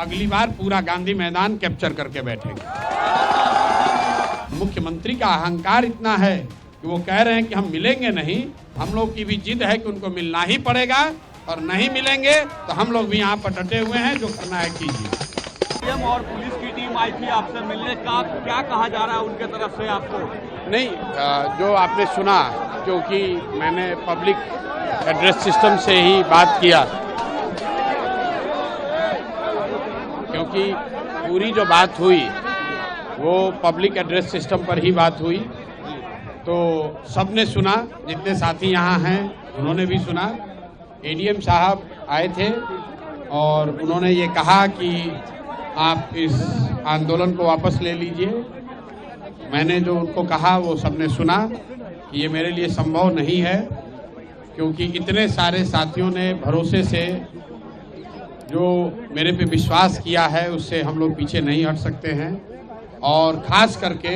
अगली बार पूरा गांधी मैदान कैप्चर करके बैठेंगे। मुख्यमंत्री का अहंकार इतना है कि वो कह रहे हैं कि हम मिलेंगे नहीं। हम लोग की भी जिद है कि उनको मिलना ही पड़ेगा और नहीं मिलेंगे तो हम लोग भी यहाँ पर डटे हुए हैं, जो करना है कीजिए। सीएम और पुलिस की टीम आई थी आपसे मिलने का, क्या कहा जा रहा है उनके तरफ से आपको? नहीं, जो आपने सुना, क्योंकि मैंने पब्लिक एड्रेस सिस्टम से ही बात किया, क्योंकि पूरी जो बात हुई वो पब्लिक एड्रेस सिस्टम पर ही बात हुई, तो सबने सुना। जितने साथी यहाँ हैं उन्होंने भी सुना। एडीएम साहब आए थे और उन्होंने ये कहा कि आप इस आंदोलन को वापस ले लीजिए। मैंने जो उनको कहा वो सबने सुना कि ये मेरे लिए संभव नहीं है, क्योंकि इतने सारे साथियों ने भरोसे से जो मेरे पे विश्वास किया है उससे हम लोग पीछे नहीं हट सकते हैं। और ख़ास करके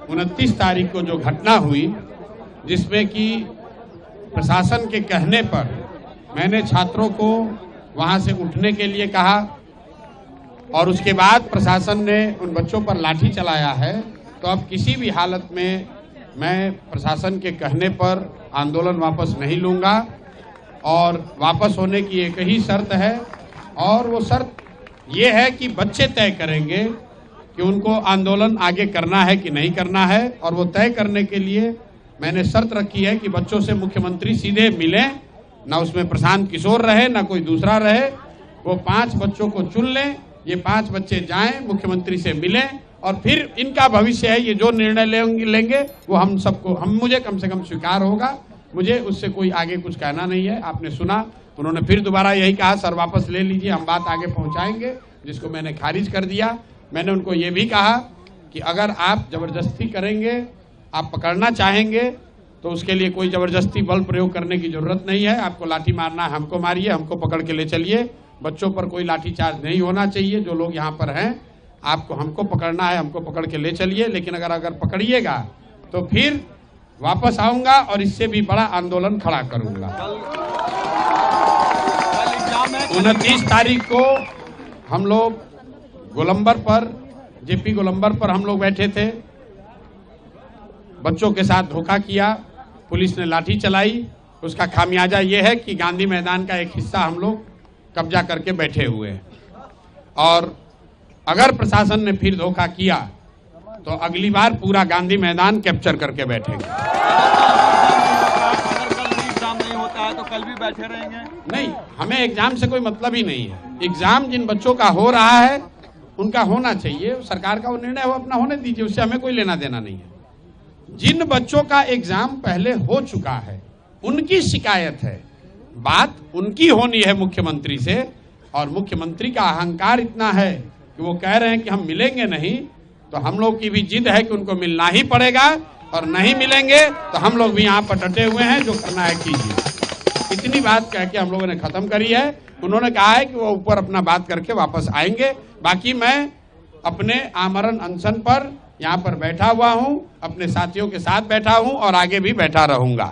29 तारीख को जो घटना हुई, जिसमें कि प्रशासन के कहने पर मैंने छात्रों को वहाँ से उठने के लिए कहा और उसके बाद प्रशासन ने उन बच्चों पर लाठी चलाया है, तो अब किसी भी हालत में मैं प्रशासन के कहने पर आंदोलन वापस नहीं लूँगा। और वापस होने की एक ही शर्त है, और वो शर्त ये है कि बच्चे तय करेंगे कि उनको आंदोलन आगे करना है कि नहीं करना है। और वो तय करने के लिए मैंने शर्त रखी है कि बच्चों से मुख्यमंत्री सीधे मिलें, ना उसमें प्रशांत किशोर रहे ना कोई दूसरा रहे। वो 5 बच्चों को चुन लें, ये 5 बच्चे जाएं, मुख्यमंत्री से मिलें, और फिर इनका भविष्य है, ये जो निर्णय लेंगे वो हम सबको, मुझे कम से कम स्वीकार होगा। मुझे उससे कोई आगे कुछ कहना नहीं है। आपने सुना, उन्होंने फिर दोबारा यही कहा, सर वापस ले लीजिए, हम बात आगे पहुंचाएंगे, जिसको मैंने खारिज कर दिया। मैंने उनको ये भी कहा कि अगर आप जबरदस्ती करेंगे, आप पकड़ना चाहेंगे, तो उसके लिए कोई जबरदस्ती बल प्रयोग करने की जरूरत नहीं है। आपको लाठी मारना है, हमको मारिए, हमको पकड़ के ले चलिए। बच्चों पर कोई लाठीचार्ज नहीं होना चाहिए। जो लोग यहाँ पर हैं, आपको हमको पकड़ना है, हमको पकड़ के ले चलिए। लेकिन अगर पकड़िएगा तो फिर वापस आऊंगा और इससे भी बड़ा आंदोलन खड़ा करूंगा। 29 तारीख को हम लोग गोलंबर पर, जेपी गोलंबर पर हम लोग बैठे थे। बच्चों के साथ धोखा किया, पुलिस ने लाठी चलाई। उसका खामियाजा ये है कि गांधी मैदान का एक हिस्सा हम लोग कब्जा करके बैठे हुए हैं। और अगर प्रशासन ने फिर धोखा किया तो अगली बार पूरा गांधी मैदान कैप्चर करके बैठेंगे। अगर कल भी एग्जाम नहीं होता है तो कल भी बैठे रहेंगे? नहीं, हमें एग्जाम से कोई मतलब ही नहीं है। एग्जाम जिन बच्चों का हो रहा है उनका होना चाहिए, सरकार का वो निर्णय वो अपना होने दीजिए, उससे हमें कोई लेना देना नहीं है। जिन बच्चों का एग्जाम पहले हो चुका है उनकी शिकायत है, बात उनकी होनी है मुख्यमंत्री से। और मुख्यमंत्री का अहंकार इतना है कि वो कह रहे हैं कि हम मिलेंगे नहीं, तो हम लोग की भी जिद है कि उनको मिलना ही पड़ेगा, और नहीं मिलेंगे तो हम लोग भी यहाँ पर डटे हुए हैं, जो करना है कीजिए। इतनी बात कह के हम लोगों ने खत्म करी है। उन्होंने कहा है कि वो ऊपर अपना बात करके वापस आएंगे। बाकी मैं अपने आमरण अनशन पर यहाँ पर बैठा हुआ हूँ, अपने साथियों के साथ बैठा हूँ और आगे भी बैठा रहूंगा।